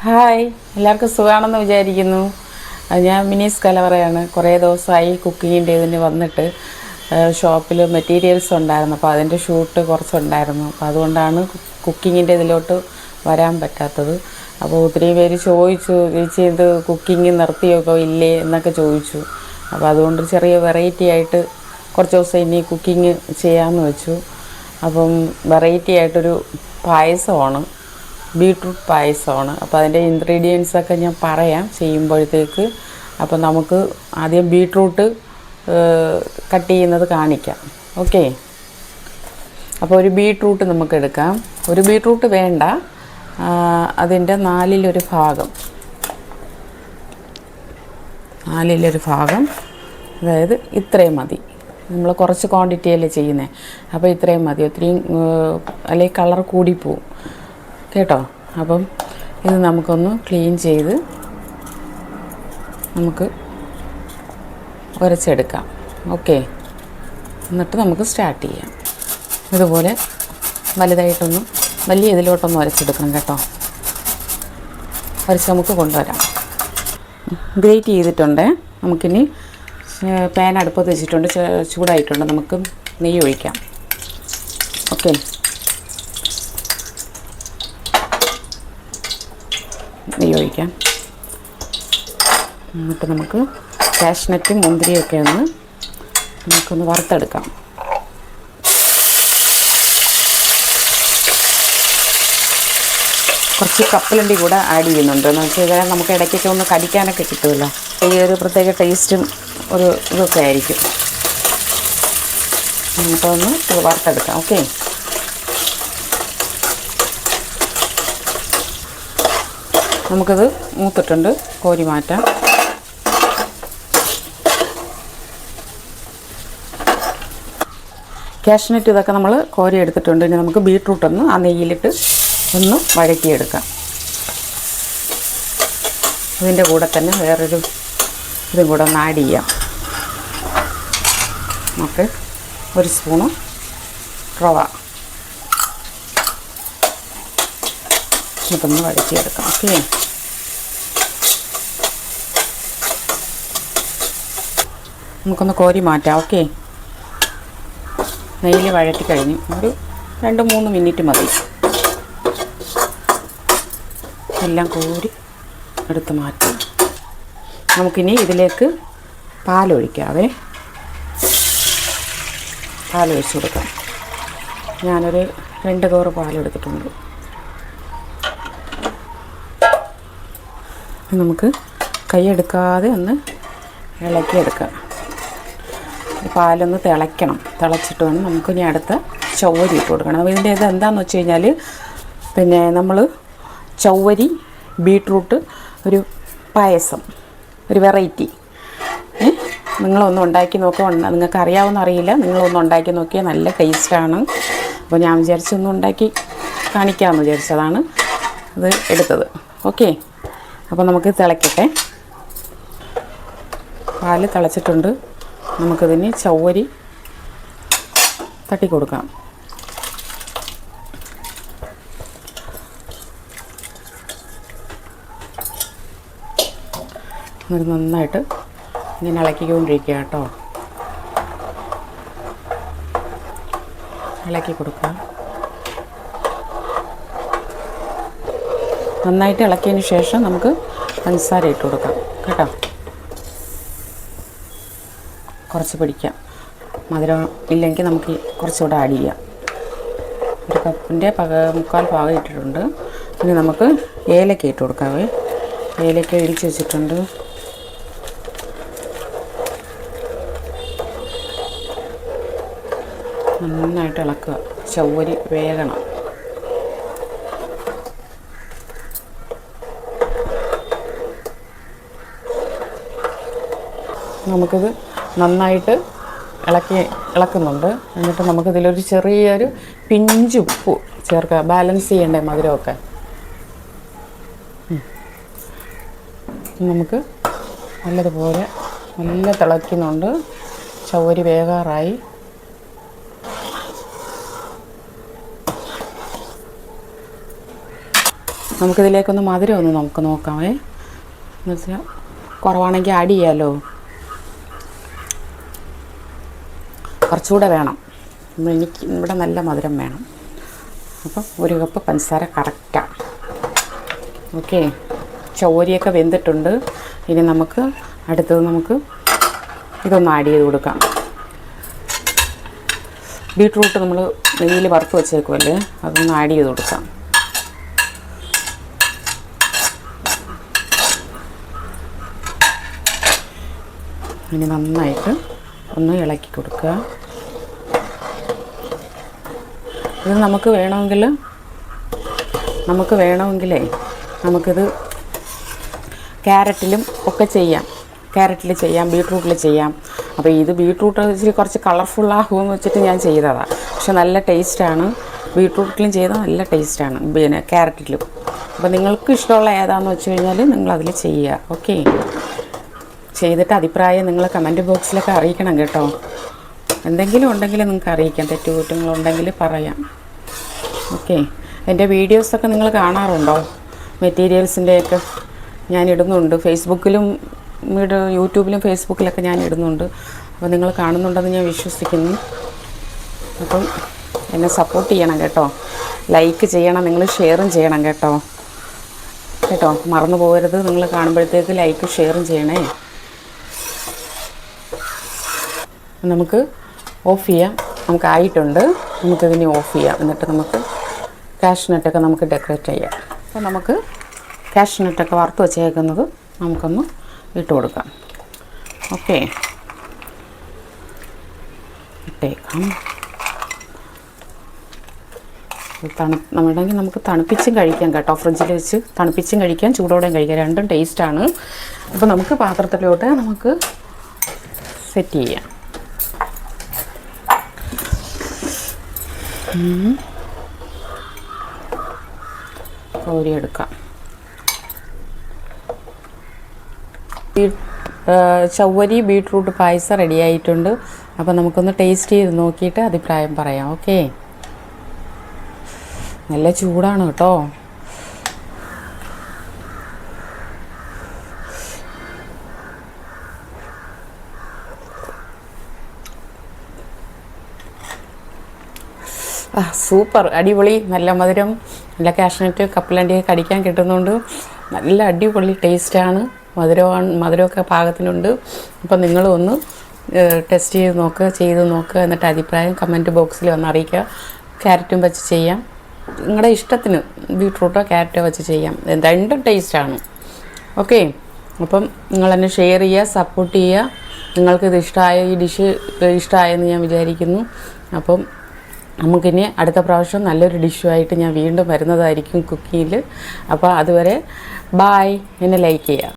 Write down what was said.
Hi, എല്ലാവർക്കും സുഖമാണെന്ന് വിചാരിക്കുന്നു. ഞാൻ മിനീസ് കലവറയാണ്. കുറേ ദിവസമായി കുക്കിങ്ങിൻ്റെ ഇതിന് വന്നിട്ട് ഷോപ്പിൽ മെറ്റീരിയൽസ് ഉണ്ടായിരുന്നു. അപ്പോൾ അതിൻ്റെ ഷൂട്ട് കുറച്ചുണ്ടായിരുന്നു. അപ്പോൾ അതുകൊണ്ടാണ് കുക്കിങ്ങിൻ്റെ ഇതിലോട്ട് വരാൻ പറ്റാത്തത്. അപ്പോൾ ഒത്തിരി പേര് ചോദിച്ചു, ചേച്ചി ഇത് കുക്കിംഗ് നിർത്തിയോ ഇല്ലേ എന്നൊക്കെ ചോദിച്ചു. അപ്പോൾ അതുകൊണ്ട് ചെറിയ വെറൈറ്റി ആയിട്ട് കുറച്ച് ദിവസം ഇനി കുക്കിംഗ് ചെയ്യാമെന്ന് വെച്ചു. അപ്പം വെറൈറ്റി ആയിട്ടൊരു പായസമാണ്, ബീട്രൂട്ട് പായസമാണ്. അപ്പോൾ അതിൻ്റെ ഇൻഗ്രീഡിയൻസൊക്കെ ഞാൻ പറയാം ചെയ്യുമ്പോഴത്തേക്ക്. അപ്പോൾ നമുക്ക് ആദ്യം ബീട്രൂട്ട് കട്ട് ചെയ്യുന്നത് കാണിക്കാം. ഓക്കെ, അപ്പോൾ ഒരു ബീട്രൂട്ട് നമുക്ക് എടുക്കാം. ഒരു ബീട്രൂട്ട് വേണ്ട, അതിൻ്റെ നാലിലൊരു ഭാഗം, അതായത് ഇത്രയും മതി. നമ്മൾ കുറച്ച് ക്വാണ്ടിറ്റിയല്ലേ ചെയ്യുന്നത്, അപ്പോൾ ഇത്രയും മതി. ഒത്തിരിയും അല്ലെങ്കിൽ കളർ കൂടിപ്പോവും കേട്ടോ. അപ്പം ഇത് നമുക്കൊന്ന് ക്ലീൻ ചെയ്ത് നമുക്ക് ഉരച്ചെടുക്കാം. ഓക്കെ, എന്നിട്ട് നമുക്ക് സ്റ്റാർട്ട് ചെയ്യാം. ഇതുപോലെ വലുതായിട്ടൊന്ന് വലിയ ഇതിലോട്ടൊന്ന് ഉരച്ചെടുക്കണം കേട്ടോ. ഉരച്ച് നമുക്ക് കൊണ്ടുവരാം. ഗ്രേറ്റ് ചെയ്തിട്ടുണ്ട്. നമുക്കിനി പാൻ അടുപ്പത്ത് വെച്ചിട്ടുണ്ട്, ചൂടായിട്ടുണ്ട്. നമുക്ക് നെയ്യ് ഒഴിക്കാം. ഓക്കെ, നെയ്യ് ഒഴിക്കാം. എന്നിട്ട് നമുക്ക് കാഷ്നട്ടും മുന്തിരിയൊക്കെ നമുക്കൊന്ന് വറുത്തെടുക്കാം. കുറച്ച് കപ്പലണ്ടി കൂടെ ആഡ് ചെയ്യുന്നുണ്ട്. എന്ന് വെച്ച് കഴിഞ്ഞാൽ നമുക്ക് ഇടയ്ക്കൊക്കെ ഒന്ന് കടിക്കാനൊക്കെ കിട്ടുമല്ലോ. ഈ ഒരു പ്രത്യേക ടേസ്റ്റും ഒരു ഇതൊക്കെ ആയിരിക്കും. നമുക്കൊന്ന് വറുത്തെടുക്കാം. ഓക്കെ, നമുക്കത് മൂത്തിട്ടുണ്ട്, കോരി മാറ്റാം. കാഷ്നട്ട് ഇതൊക്കെ നമ്മൾ കോരി എടുത്തിട്ടുണ്ട്. ഇനി നമുക്ക് ബീട്രൂട്ടൊന്ന് ആ നെയ്യിലിട്ട് ഒന്ന് വഴറ്റിയെടുക്കാം. ഇതിൻ്റെ കൂടെ തന്നെ വേറൊരു ഇതും കൂടെ ഒന്ന് ആഡ് ചെയ്യാം. നമുക്ക് ഒരു സ്പൂണ് റവ ഇതൊന്ന് വഴറ്റിയെടുക്കാം. ഓക്കെ, നമുക്കൊന്ന് കോരി മാറ്റാം. ഓക്കെ, നെയ്യിൽ വഴറ്റി കഴിഞ്ഞ് ഒരു 2-3 മിനിറ്റ് മതി. എല്ലാം കോരി എടുത്ത് മാറ്റാം. നമുക്കിനി ഇതിലേക്ക് പാലൊഴിക്കാവേ. പാലൊഴിച്ച് കൊടുക്കാം. ഞാനൊരു 2 കവർ പാലെടുത്തിട്ടുണ്ട്. നമുക്ക് കൈയെടുക്കാതെ ഒന്ന് ഇളക്കിയെടുക്കാം. പാലൊന്ന് തിളയ്ക്കണം. തിളച്ചിട്ട് വേണം നമുക്ക് ഇനി അടുത്ത ചവ്വരി ഇട്ട് കൊടുക്കണം. അപ്പോൾ ഇതിൻ്റെ ഇത് എന്താണെന്ന് വെച്ച് കഴിഞ്ഞാൽ, പിന്നെ നമ്മൾ ചവ്വരി ബീട്രൂട്ട് ഒരു പായസം, ഒരു വെറൈറ്റി. നിങ്ങളൊന്ന് ഉണ്ടാക്കി നോക്കുക. നിങ്ങൾക്ക് അറിയാവുന്ന അറിയില്ല, നിങ്ങളൊന്ന് ഉണ്ടാക്കി നോക്കിയാൽ നല്ല ടേസ്റ്റാണ്. അപ്പോൾ ഞാൻ വിചാരിച്ചൊന്നും ഉണ്ടാക്കി കാണിക്കാമെന്ന് വിചാരിച്ചതാണ് ഇത് എടുത്തത്. ഓക്കെ, അപ്പോൾ നമുക്ക് തിളയ്ക്കട്ടെ. പാല് തിളച്ചിട്ടുണ്ട്. നമുക്കിതിന് ചവ്വരി തട്ടി കൊടുക്കാം. എന്നിട്ട് നന്നായിട്ട് ഇങ്ങനെ ഇളക്കിക്കൊണ്ടിരിക്കുക കേട്ടോ. ഇളക്കി കൊടുക്കുക. നന്നായിട്ട് ഇളക്കിയതിന് ശേഷം നമുക്ക് പഞ്ചസാര ഇട്ട് കൊടുക്കാം കേട്ടോ. കുറച്ച് പിടിക്കാം. മധുരം ഇല്ലെങ്കിൽ നമുക്ക് കുറച്ചുകൂടെ ആഡ് ചെയ്യാം. ഒരു കപ്പിൻ്റെ 1/4 ഭാഗം ഇട്ടിട്ടുണ്ട്. ഇനി നമുക്ക് ഏലക്ക ഇട്ട് കൊടുക്കാവേ. ഏലക്ക ഇടിച്ച് വെച്ചിട്ടുണ്ട്. നന്നായിട്ട് ഇളക്കുക. ചവ്വരി വേകണം. നമുക്കിത് നന്നായിട്ട് ഇളക്കുന്നുണ്ട്. എന്നിട്ട് നമുക്കിതിലൊരു ചെറിയൊരു പിഞ്ച് ഉപ്പ് ചേർക്കുക. ബാലൻസ് ചെയ്യണ്ടേ മധുരമൊക്കെ. നമുക്ക് നല്ലതുപോലെ നല്ല തിളയ്ക്കുന്നുണ്ട്. ചവ്വരി വേകാറായി. നമുക്കിതിലേക്കൊന്ന് മധുരം ഒന്ന് നമുക്ക് നോക്കാമേ. എന്ന് വെച്ചാൽ കുറവാണെങ്കിൽ ആഡ് ചെയ്യാമല്ലോ. കുറച്ചുകൂടെ വേണം, എനിക്ക് ഇവിടെ നല്ല മധുരം വേണം. അപ്പം 1 കപ്പ് പഞ്ചസാര കറക്റ്റാണ്. ഓക്കെ, ചൗവരിയൊക്കെ വെന്തിട്ടുണ്ട്. ഇനി നമുക്ക് അടുത്തത് നമുക്ക് ഇതൊന്ന് ആഡ് ചെയ്ത് കൊടുക്കാം. ബീട്രൂട്ട് നമ്മൾ നെയ്യിൽ വറുത്ത് വെച്ചേക്കുമല്ലേ, അതൊന്ന് ആഡ് ചെയ്ത് കൊടുക്കാം. ഇനി നന്നായിട്ട് ഒന്ന് ഇളക്കി കൊടുക്കുക. ഇത് നമുക്ക് വേണമെങ്കിലേ നമുക്കിത് ക്യാരറ്റിലും ഒക്കെ ചെയ്യാം. ക്യാരറ്റിൽ ചെയ്യാം, ബീട്രൂട്ടിൽ ചെയ്യാം. അപ്പോൾ ഇത് ബീട്രൂട്ട് ഇച്ചിരി കുറച്ച് കളർഫുള്ളാകുമെന്ന് വെച്ചിട്ട് ഞാൻ ചെയ്തതാണ്. പക്ഷെ നല്ല ടേസ്റ്റാണ്. ബീട്രൂട്ടിലും ചെയ്താൽ നല്ല ടേസ്റ്റാണ്, പിന്നെ ക്യാരറ്റിലും. അപ്പോൾ നിങ്ങൾക്ക് ഇഷ്ടമുള്ള ഏതാണെന്ന് വെച്ച് കഴിഞ്ഞാൽ നിങ്ങളതിൽ ചെയ്യുക. ഓക്കെ, ചെയ്തിട്ട് അഭിപ്രായം നിങ്ങൾ കമൻറ്റ് ബോക്സിലൊക്കെ അറിയിക്കണം കേട്ടോ. എന്തെങ്കിലും ഉണ്ടെങ്കിൽ നിങ്ങൾക്ക് അറിയിക്കാം, തെറ്റുകുറ്റങ്ങളുണ്ടെങ്കിൽ പറയാം. ഓക്കെ, എൻ്റെ വീഡിയോസൊക്കെ നിങ്ങൾ കാണാറുണ്ടോ? മെറ്റീരിയൽസിൻ്റെയൊക്കെ ഞാൻ ഇടുന്നുണ്ട്. ഫേസ്ബുക്കിലും യൂട്യൂബിലും ഫേസ്ബുക്കിലൊക്കെ ഞാൻ ഇടുന്നുണ്ട്. അപ്പോൾ നിങ്ങൾ കാണുന്നുണ്ടെന്ന് ഞാൻ വിശ്വസിക്കുന്നു. അപ്പം എന്നെ സപ്പോർട്ട് ചെയ്യണം കേട്ടോ. ലൈക്ക് ചെയ്യണം, നിങ്ങൾ ഷെയറും ചെയ്യണം കേട്ടോ. മറന്നു പോകരുത്. നിങ്ങൾ കാണുമ്പോഴത്തേക്ക് ലൈക്ക് ഷെയറും ചെയ്യണേ. നമുക്ക് ഓഫ് ചെയ്യാം. നമുക്കായിട്ടുണ്ട്. നമുക്കിതിനെ ഓഫ് ചെയ്യാം. എന്നിട്ട് നമുക്ക് കാഷ്നട്ടൊക്കെ നമുക്ക് ഡെക്കറേറ്റ് ചെയ്യാം. അപ്പോൾ നമുക്ക് കാഷ്നട്ടൊക്കെ വറുത്ത് വെച്ചേക്കുന്നത് നമുക്കൊന്ന് ഇട്ട് കൊടുക്കാം. ഓക്കെ, ഇട്ടേക്കാം. നമ്മളുണ്ടെങ്കിൽ നമുക്ക് തണുപ്പിച്ചും കഴിക്കാം കേട്ടോ. ഫ്രിഡ്ജിൽ വെച്ച് തണുപ്പിച്ചും കഴിക്കാം, ചൂടോടെയും കഴിക്കാം. രണ്ടും ടേസ്റ്റാണ്. അപ്പോൾ നമുക്ക് പാത്രത്തിലോട്ട് നമുക്ക് സെറ്റ് ചെയ്യാം. കോരിയെടുക്കാം. ചവ്വരി ബീട്രൂട്ട് പായസം റെഡി ആയിട്ടുണ്ട്. അപ്പോൾ നമുക്കൊന്ന് ടേസ്റ്റ് ചെയ്ത് നോക്കിയിട്ട് അഭിപ്രായം പറയാം. ഓക്കെ, നല്ല ചൂടാണ് കേട്ടോ. സൂപ്പർ, അടിപൊളി. നല്ല മധുരം, നല്ല കാഷ്നട്ട് കപ്പലണ്ടിയൊക്കെ കടിക്കാൻ കിട്ടുന്നുണ്ട്. നല്ല അടിപൊളി ടേസ്റ്റാണ്. മധുരമൊക്കെ പാകത്തിനുണ്ട്. അപ്പം നിങ്ങളും ഒന്ന് ടെസ്റ്റ് ചെയ്ത് നോക്കുക. എന്നിട്ട് അഭിപ്രായം കമൻറ്റ് ബോക്സിൽ വന്ന് അറിയിക്കുക. ക്യാരറ്റും വെച്ച് ചെയ്യാം, നിങ്ങളുടെ ഇഷ്ടത്തിന്. ബീട്രൂട്ടോ ക്യാരറ്റോ വെച്ച് ചെയ്യാം. രണ്ടും ടേസ്റ്റാണ്. ഓക്കെ, അപ്പം നിങ്ങളെന്നെ ഷെയർ ചെയ്യുക, സപ്പോർട്ട് ചെയ്യുക. നിങ്ങൾക്കിത് ഇഷ്ടമായ ഈ ഡിഷ് ഇഷ്ടമായെന്ന് ഞാൻ വിചാരിക്കുന്നു. അപ്പം നമുക്കിനി അടുത്ത പ്രാവശ്യം നല്ലൊരു ഡിഷുമായിട്ട് ഞാൻ വീണ്ടും വരുന്നതായിരിക്കും കുക്കിങ്ങിൽ. അപ്പോൾ അതുവരെ ബായ്. എന്നെ ലൈക്ക് ചെയ്യുക.